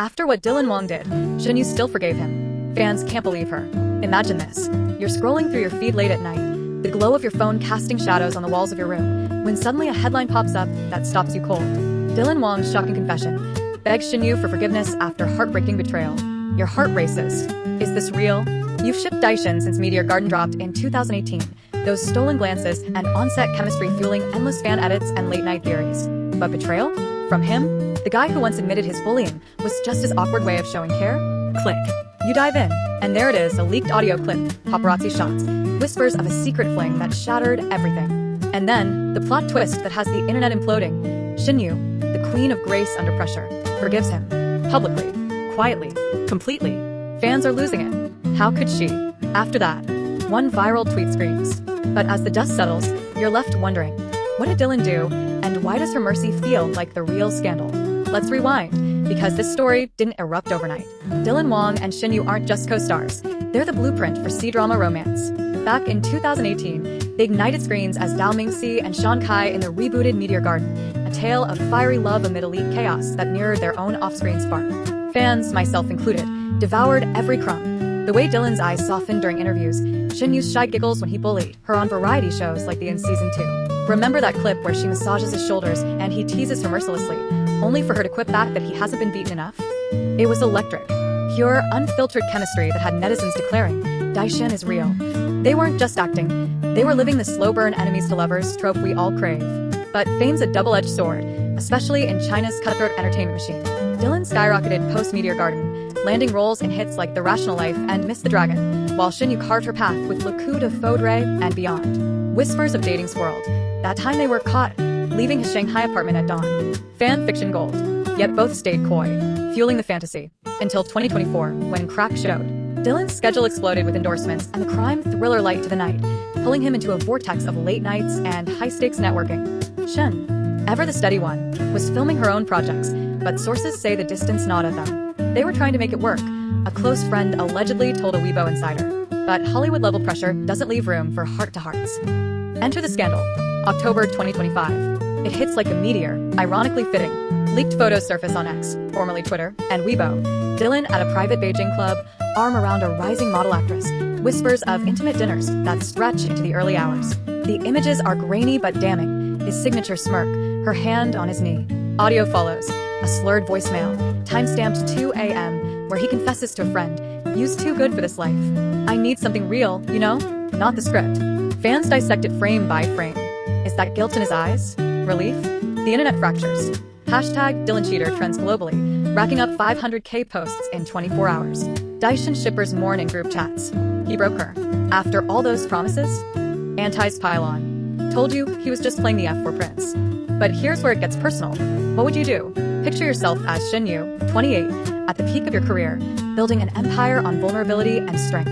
After what Dylan Wong did, Shen Yu still forgave him. Fans can't believe her. Imagine this. You're scrolling through your feed late at night, the glow of your phone casting shadows on the walls of your room, when suddenly a headline pops up that stops you cold. Dylan Wong's shocking confession begs Shen Yu for forgiveness after heartbreaking betrayal. Your heart races. Is this real? You've shipped Daishin since Meteor Garden dropped in 2018. Those stolen glances and on-set chemistry fueling endless fan edits and late-night theories. But betrayal? From him? The guy who once admitted his bullying was just his awkward way of showing care? Click. You dive in, and there it is, a leaked audio clip, paparazzi shots, whispers of a secret fling that shattered everything. And then, the plot twist that has the internet imploding. Shen Yu, the queen of grace under pressure, forgives him. Publicly. Quietly. Completely. Fans are losing it. How could she? After that, one viral tweet screams. But as the dust settles, you're left wondering, what did Dylan do, and why does her mercy feel like the real scandal? Let's rewind, because this story didn't erupt overnight. Dylan Wong and Shen Yu aren't just co-stars, they're the blueprint for C-drama romance. Back in 2018, they ignited screens as Dao Mingxi and Sean Kai in the rebooted Meteor Garden, a tale of fiery love amid elite chaos that mirrored their own off-screen spark. Fans, myself included, devoured every crumb. The way Dylan's eyes softened during interviews, Shen Yu's shy giggles when he bullied her on variety shows like the in Season 2. Remember that clip where she massages his shoulders and he teases her mercilessly, only for her to quip back that he hasn't been beaten enough? It was electric. Pure, unfiltered chemistry that had netizens declaring, Daishin is real. They weren't just acting, they were living the slow burn enemies to lovers trope we all crave. But fame's a double-edged sword, especially in China's cutthroat entertainment machine. Dylan skyrocketed post-Meteor Garden, landing roles in hits like The Rational Life and Miss the Dragon, while Shen Yu carved her path with Le Coup de Faudre and beyond. Whispers of dating swirled. That time they were caught, leaving his Shanghai apartment at dawn. Fan fiction gold. Yet both stayed coy, fueling the fantasy. Until 2024, when crack showed. Dylan's schedule exploded with endorsements and the crime thriller light to the night, pulling him into a vortex of late nights and high-stakes networking. Shen, ever the steady one, was filming her own projects, but sources say the distance gnawed at them. They were trying to make it work, a close friend allegedly told a Weibo insider. But Hollywood-level pressure doesn't leave room for heart-to-hearts. Enter the scandal. October 2025. It hits like a meteor, ironically fitting. Leaked photos surface on X, formerly Twitter, and Weibo. Dylan at a private Beijing club, arm around a rising model actress. Whispers of intimate dinners that stretch into the early hours. The images are grainy but damning. His signature smirk, her hand on his knee. Audio follows, a slurred voicemail, timestamped 2 a.m., where he confesses to a friend, "You's too good for this life. I need something real, you know? Not the script." Fans dissect it frame by frame. Is that guilt in his eyes? Relief? The internet fractures. Hashtag Dylan Cheater trends globally, racking up 500k posts in 24 hours. Daishin shippers mourn in group chats. He broke her. After all those promises? Antis pile on. Told you he was just playing the F4 prince. But here's where it gets personal. What would you do? Picture yourself as Shen Yu, 28, at the peak of your career, building an empire on vulnerability and strength.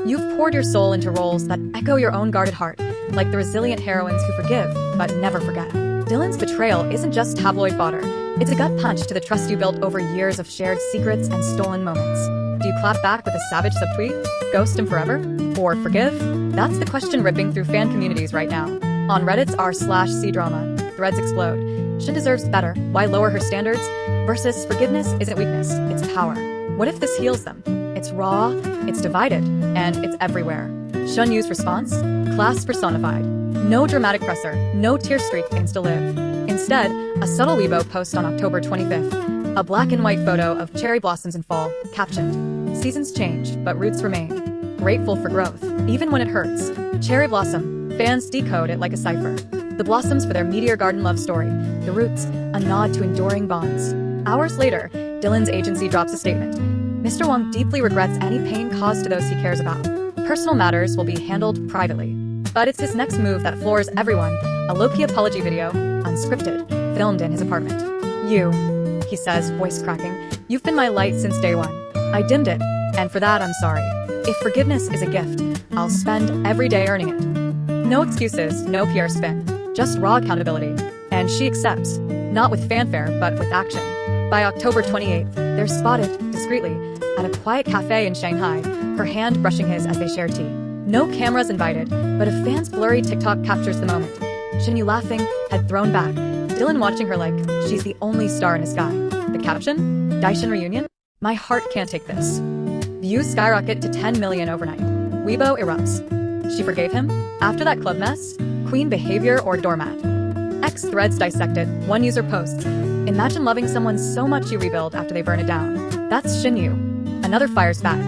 You've poured your soul into roles that echo your own guarded heart, like the resilient heroines who forgive, but never forget. Dylan's betrayal isn't just tabloid fodder. It's a gut punch to the trust you built over years of shared secrets and stolen moments. Do you clap back with a savage subtweet? Ghost him forever? Or forgive? That's the question ripping through fan communities right now. On Reddit's r/cdrama, threads explode. Shen deserves better. Why lower her standards? Versus forgiveness isn't weakness, it's power. What if this heals them? It's raw, it's divided, and it's everywhere. Shen Yu's response? Class personified. No dramatic presser, no tear streak insta-live. Instead, a subtle Weibo post on October 25th. A black and white photo of cherry blossoms in fall, captioned, "Seasons change, but roots remain. Grateful for growth, even when it hurts." Cherry blossom, fans decode it like a cipher. The blossoms for their Meteor Garden love story. The roots, a nod to enduring bonds. Hours later, Dylan's agency drops a statement. Mr. Wong deeply regrets any pain caused to those he cares about. Personal matters will be handled privately. But it's his next move that floors everyone. A low-key apology video, unscripted, filmed in his apartment. "You," he says, voice cracking, "you've been my light since day one. I dimmed it, and for that I'm sorry. If forgiveness is a gift, I'll spend every day earning it." No excuses, no PR spin, just raw accountability. And she accepts, not with fanfare, but with action. By October 28th, they're spotted, discreetly, at a quiet cafe in Shanghai, her hand brushing his as they share tea. No cameras invited, but a fan's blurry TikTok captures the moment. Shen Yu laughing, head thrown back, Dylan watching her like she's the only star in the sky. The caption? Daishin reunion? My heart can't take this. Views skyrocket to 10 million overnight. Weibo erupts. She forgave him? After that club mess? Queen behavior or doormat? X threads dissected. One user posts, imagine loving someone so much you rebuild after they burn it down. That's Shen Yu. Another fires back.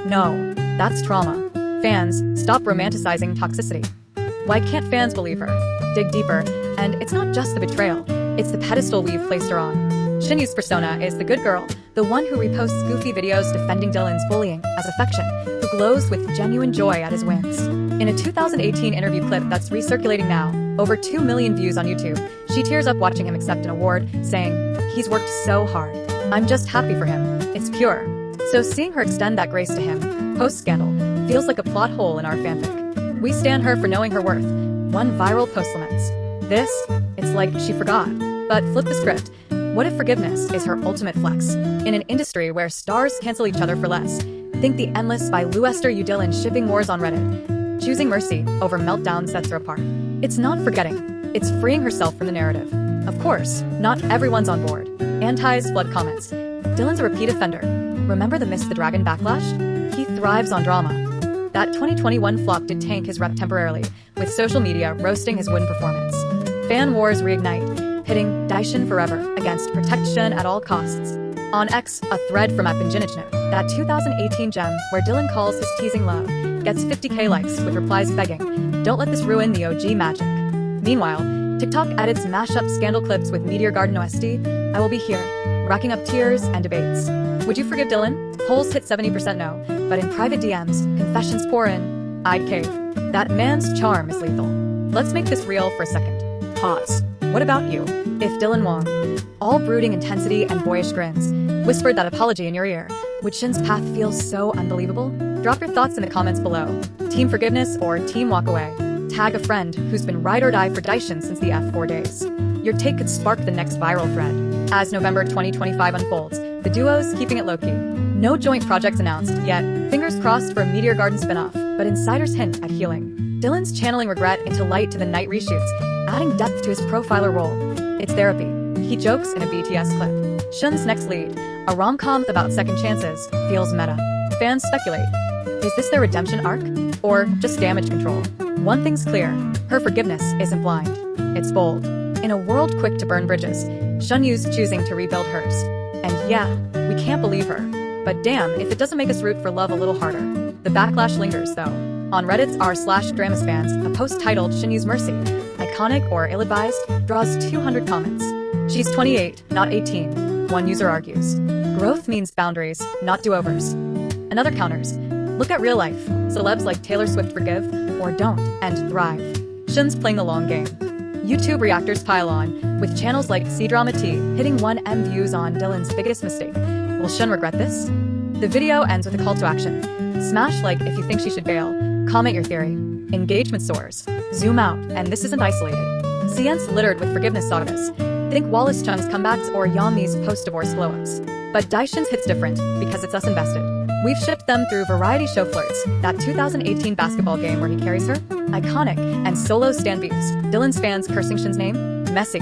No, that's trauma. Fans, stop romanticizing toxicity. Why can't fans believe her? Dig deeper, and it's not just the betrayal, it's the pedestal we've placed her on. Shen Yu's persona is the good girl, the one who reposts goofy videos defending Dylan's bullying as affection, who glows with genuine joy at his wins. In a 2018 interview clip that's recirculating now, over 2 million views on YouTube, she tears up watching him accept an award, saying, "He's worked so hard. I'm just happy for him. It's pure." So seeing her extend that grace to him, post-scandal, feels like a plot hole in our fanfic. We stan her for knowing her worth. One viral post laments, "This, it's like she forgot." But flip the script. What if forgiveness is her ultimate flex? In an industry where stars cancel each other for less, think The Endless by Lou Esther U. Dylan shipping wars on Reddit. Choosing mercy over meltdown sets her apart. It's not forgetting, it's freeing herself from the narrative. Of course, not everyone's on board. Anti's flood comments. Dylan's a repeat offender. Remember the Miss the Dragon backlash? He thrives on drama. That 2021 flop did tank his rep temporarily, with social media roasting his win performance. Fan wars reignite, pitting Daishin forever against protection at all costs. On X, a thread from @Binjinijno, that 2018 gem where Dylan calls his teasing love, gets 50k likes with replies begging, "Don't let this ruin the OG magic." Meanwhile, TikTok edits mashup scandal clips with Meteor Garden OST, "I Will Be Here," racking up tears and debates. Would you forgive Dylan? Polls hit 70% no, but in private DMs, confessions pour in. I'd cave. That man's charm is lethal. Let's make this real for a second. Pause. What about you? If Dylan Wong, all brooding intensity and boyish grins, whispered that apology in your ear, would Shen's path feel so unbelievable? Drop your thoughts in the comments below. Team forgiveness or team walk away? Tag a friend who's been ride or die for Daishin since the F4 days. Your take could spark the next viral thread. As November 2025 unfolds, the duo's keeping it low-key. No joint projects announced yet, fingers crossed for a Meteor Garden spin-off, but insiders hint at healing. Dylan's channeling regret into light to the night reshoots, adding depth to his profiler role. It's therapy. He jokes in a BTS clip. Shen's next lead, a rom-com about second chances, feels meta. Fans speculate, is this their redemption arc? Or just damage control? One thing's clear, her forgiveness isn't blind. It's bold. In a world quick to burn bridges, Shen Yu's choosing to rebuild hers. And yeah, we can't believe her. But damn, if it doesn't make us root for love a little harder. The backlash lingers, though. On Reddit's r/Dramasfans, a post titled Shen Yu's Mercy, iconic or ill-advised, draws 200 comments. She's 28, not 18, one user argues. Growth means boundaries, not do-overs. Another counters, look at real life. Celebs like Taylor Swift forgive, or don't, and thrive. Shen's playing the long game. YouTube reactors pile on, with channels like C-Drama T hitting 1M views on Dylan's biggest mistake. Will Shen regret this? The video ends with a call to action. Smash like if you think she should bail. Comment your theory. Engagement soars. Zoom out, and this isn't isolated. CN's littered with forgiveness sagas. Think Wallace Chung's comebacks or Yami's post-divorce glow-ups. But Daishin's hit's different, because it's us invested. We've shipped them through variety show flirts, that 2018 basketball game where he carries her, iconic, and solo stand beefs. Dylan's fans cursing Shen's name? Messy.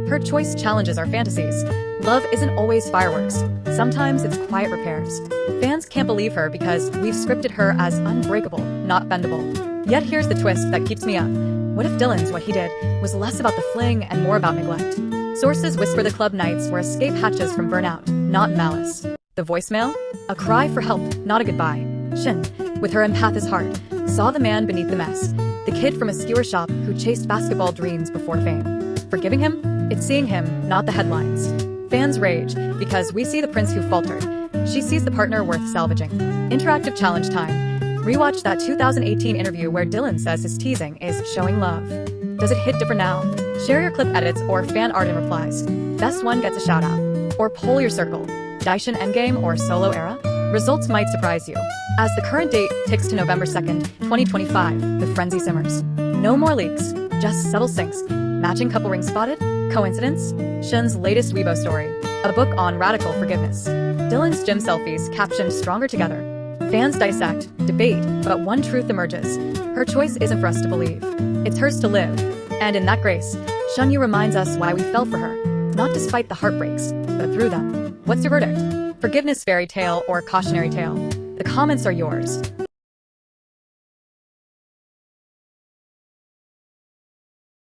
Her choice challenges our fantasies. Love isn't always fireworks. Sometimes it's quiet repairs. Fans can't believe her because we've scripted her as unbreakable, not bendable. Yet here's the twist that keeps me up. What if Dylan's what he did was less about the fling and more about neglect? Sources whisper the club nights where escape hatches from burnout, not malice. The voicemail? A cry for help, not a goodbye. Shen, with her empath's heart, saw the man beneath the mess, the kid from a skewer shop who chased basketball dreams before fame. Forgiving him? It's seeing him, not the headlines. Fans rage, because we see the prince who faltered. She sees the partner worth salvaging. Interactive challenge time. Rewatch that 2018 interview where Dylan says his teasing is showing love. Does it hit different now? Share your clip edits or fan art and replies. Best one gets a shout out. Or poll your circle. Daishin endgame or solo era? Results might surprise you. As the current date ticks to November 2nd, 2025, the frenzy simmers. No more leaks, just subtle syncs. Matching couple rings spotted? Coincidence? Shen's latest Weibo story, a book on radical forgiveness. Dylan's gym selfies captioned stronger together. Fans dissect, debate, but one truth emerges. Her choice isn't for us to believe. It's hers to live. And in that grace, Shen Yu reminds us why we fell for her. Not despite the heartbreaks, but through them. What's your verdict? Forgiveness fairy tale or cautionary tale? The comments are yours.